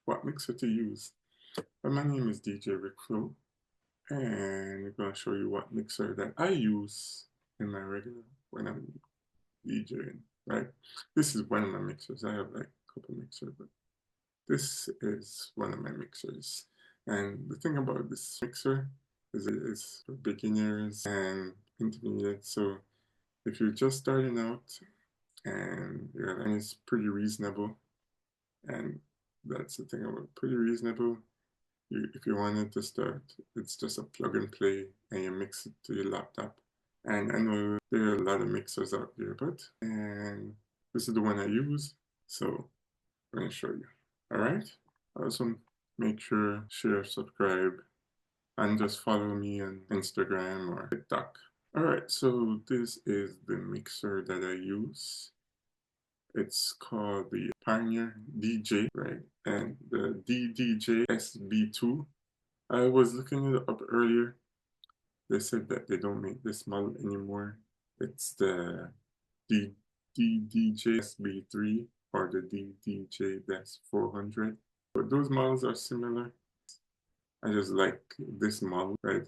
what mixer to use. But my name is DJ Rickflow, and I'm going to show you what mixer that I use in my regular when I'm DJing, right? This is one of my mixers. I have like a couple mixers, but this is one of my mixers. And the thing about this mixer is it is for beginners and intermediate. So if you're just starting out and it's pretty reasonable, and that's the thing about pretty reasonable. If you wanted to start, it's just a plug and play, and you mix it to your laptop. And I know there are a lot of mixers out there, and this is the one I use, so I'm going to show you. All right. Also, make sure share, subscribe, and just follow me on Instagram or TikTok. All right. So this is the mixer that I use. It's called the Pioneer DJ, right? And the DDJ SB2. I was looking it up earlier. They said that they don't make this model anymore. It's the DDJ SB3 or the DDJ-400. But those models are similar. I just like this model, right?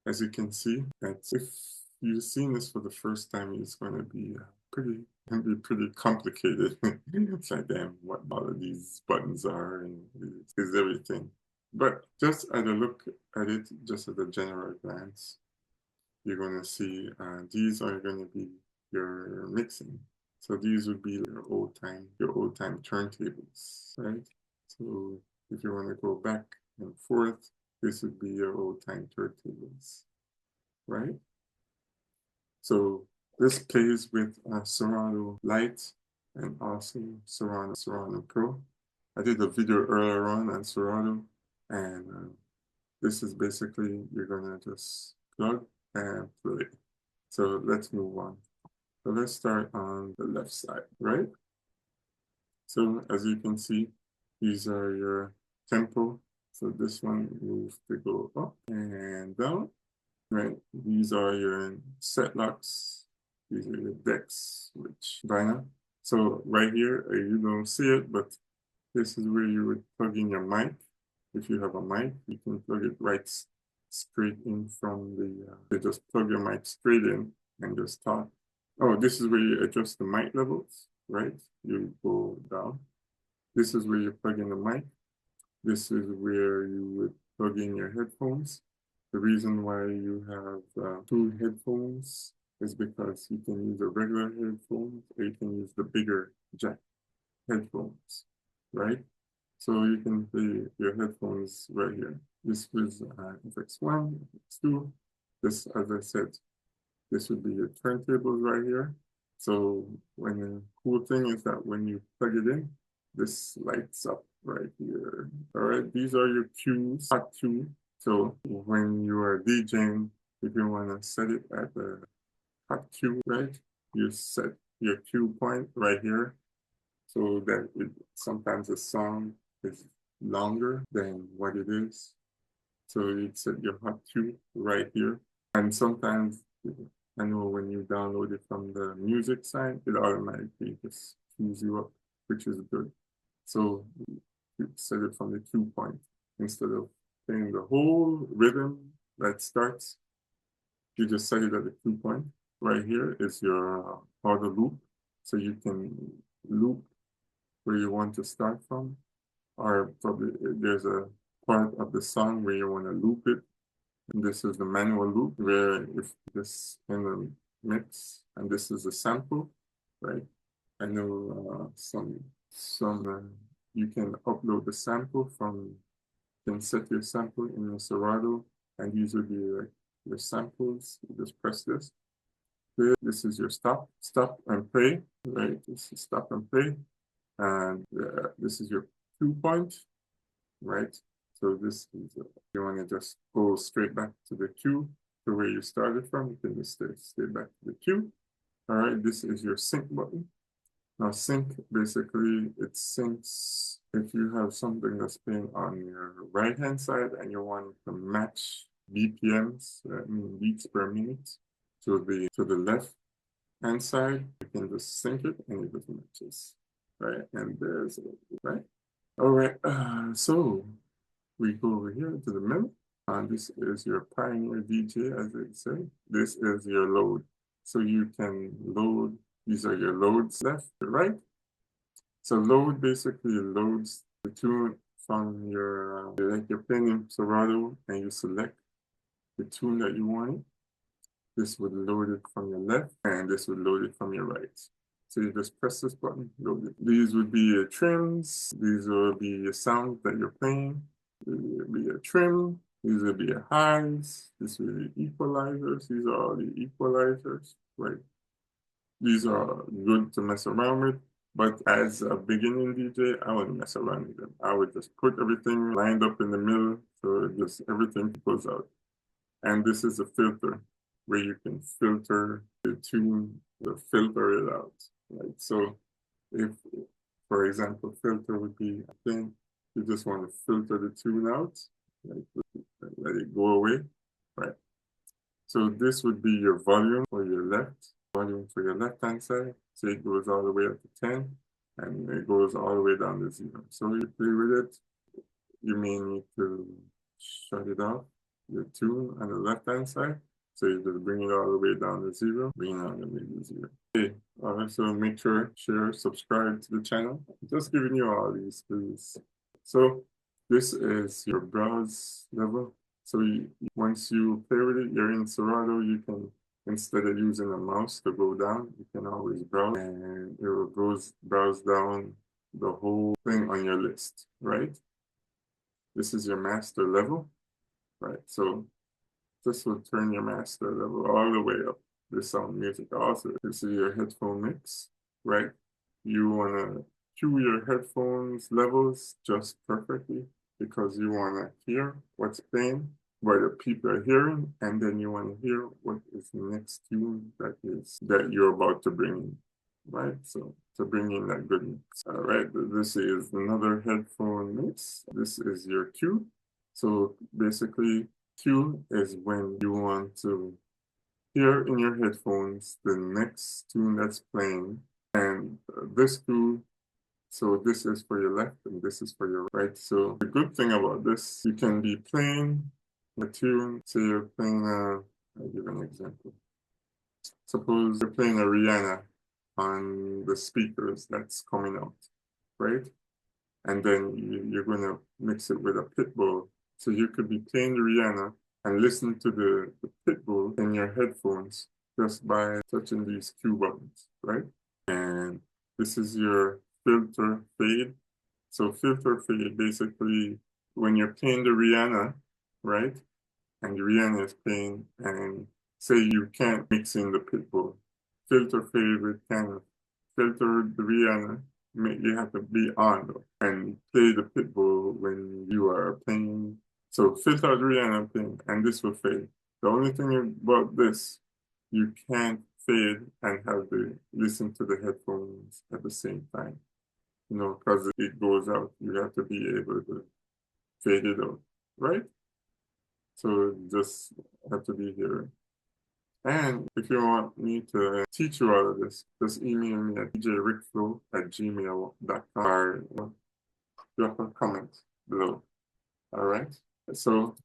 As you can see, if you've seen this for the first time, it's going to be pretty complicated. It's like, damn, what all of these buttons are and is everything. But just at a look at it, just at a general glance, you're going to see these are going to be your mixing. So these would be your old time turntables, right? So if you want to go back and forth, this would be your old time turntables, right? So this plays with Serato Lite and also Serato Pro. I did a video earlier on Serato, and this is basically, you're gonna just plug and play. So let's move on. So let's start on the left side, right? So as you can see, these are your tempo. So this one moves to go up and down, right? These are your set locks. These are your decks, which vinyl. So right here, you don't see it, but this is where you would plug in your mic. If you have a mic, you can plug it right straight in from the, you just plug your mic straight in and just talk. Oh, this is where you adjust the mic levels, right? You go down. This is where you plug in the mic. This is where you would plug in your headphones. The reason why you have two headphones is because you can use a regular headphone or you can use the bigger jack headphones, right? So you can play your headphones right here. This was FX1, FX2. This, as I said, this would be your turntables right here. So when the cool thing is that when you plug it in, this lights up right here. All right, these are your cues, hot cue. So when you are DJing, if you want to set it at the hot cue, right, you set your cue point right here, so that sometimes a song is longer than what it is. So you'd set your hot cue right here. And sometimes, I know when you download it from the music side, it automatically just cues you up, which is good. So you set it from the cue point instead of playing the whole rhythm that starts. You just set it at the cue point. Right here is your auto loop, so you can loop where you want to start from, or probably there's a part of the song where you want to loop it. And this is the manual loop where if this in the mix, and this is a sample, right? I know some you can upload the sample from, you can set your sample in your Serato, and these will be like your samples. You just press this. Here, this is your stop and play, right? This is stop and play. And this is your cue point, right? So this is, you want to just go straight back to the cue to where you started from. You can just stay back to the cue. All right, this is your sync button. Now sync, basically it syncs if you have something that's playing on your right hand side and you want to match BPMs, beats per minute, to the left hand side, you can just sync it and it just matches. Right, and there's it, right? All right, so we go over here to the middle. This is your Pioneer DJ, as they say. This is your load. So you can load, these are your loads left to right. So load basically loads the tune from your, like you're playing in Serato and you select the tune that you want. This would load it from your left and this would load it from your right. So you just press this button, load it. These would be your trims. These will be your sounds that you're playing. These will be your trim. These will be your highs. This will be equalizers. These are all the equalizers, right? These are good to mess around with. But as a beginning DJ, I wouldn't mess around with them. I would just put everything lined up in the middle so just everything goes out. And this is a filter where you can filter the tune, filter it out. Right? So if, for example, filter would be a thing, you just want to filter the tune out, like let it go away, right? So this would be your volume for your left, volume for your left-hand side. So it goes all the way up to 10, and it goes all the way down to 0. So you play with it, you may need to shut it off, your tune on the left-hand side. So you just bring it all the way down to 0, bring it all the way to 0. Okay, so make sure, share, subscribe to the channel. I'm just giving you all these clues. So this is your browse level. So once you play with it, you're in Serato, you can, instead of using a mouse to go down, you can always browse and it will browse down the whole thing on your list, right? This is your master level, right? So this will turn your master level all the way up. This sound music also. This is your headphone mix, right? You want to cue your headphones levels just perfectly because you want to hear what's playing, what the people are hearing, and then you want to hear what is the next tune that you're about to bring in, right? So to bring in that good mix. All right, this is another headphone mix. This is your cue. So basically, cue is when you want to hear in your headphones the next tune that's playing. And this cue, so this is for your left and this is for your right. So the good thing about this, you can be playing a tune. Say you're playing I'll give an example. Suppose you're playing a Rihanna on the speakers that's coming out, right? And then you're going to mix it with a pit bull. So you could be playing the Rihanna and listen to the pit bull in your headphones just by touching these cue buttons, right? And this is your filter fade. So filter fade, basically, when you're playing the Rihanna, right? And the Rihanna is playing, and say you can't mix in the pit bull. Filter fade with kind of filter the Rihanna, you have to be on and play the pitbull when you are playing. So filter the Rihanna playing, and this will fade. The only thing about this, you can't fade and have to listen to the headphones at the same time. You know, because it goes out. You have to be able to fade it out, right? So just have to be here. And if you want me to teach you all of this, just email me at djrickflow@gmail.com or drop a comment below. All right. So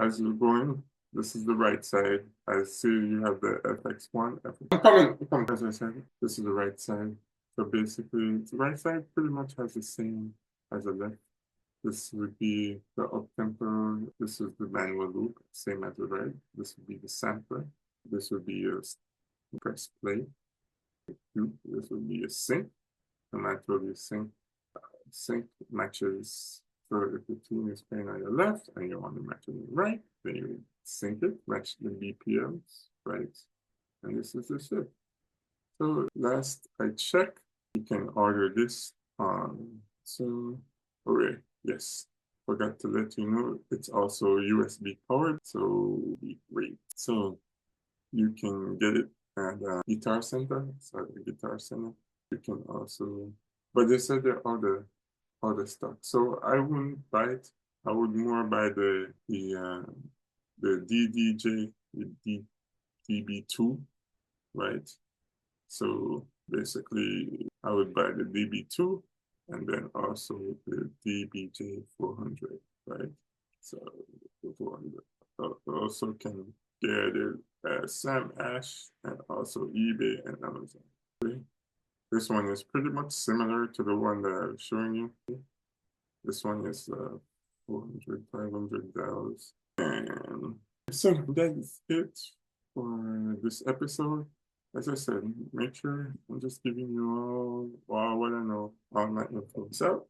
as you're going, this is the right side. I see you have the FX1. I'm coming. As I said, this is the right side. So basically, the right side pretty much has the same as the left. This would be the up tempo. This is the manual loop, same as the right. This would be the sampler. This would be a press play. This would be a sync. And I told you sync. Sync matches. So if the tune is playing on your left and you want to match it on the right, then you sync it, match the BPMs, right? And this is the shit. So last I checked, you can order this on so okay, yes. Forgot to let you know it's also USB powered, so wait. So you can get it at Guitar Center. So at the Guitar Center, you can also, but they said they're other stuff. So I wouldn't buy it. I would more buy the DDJ, the DB2, right? So basically, I would buy the DB2 and then also the DBJ 400, right? So the 400 also can get it at Sam Ash and also eBay and Amazon. Okay. This one is pretty much similar to the one that I was showing you. This one is $400, $500. And so that's it for this episode. As I said, make sure I'm just giving you all what I know, all my info. So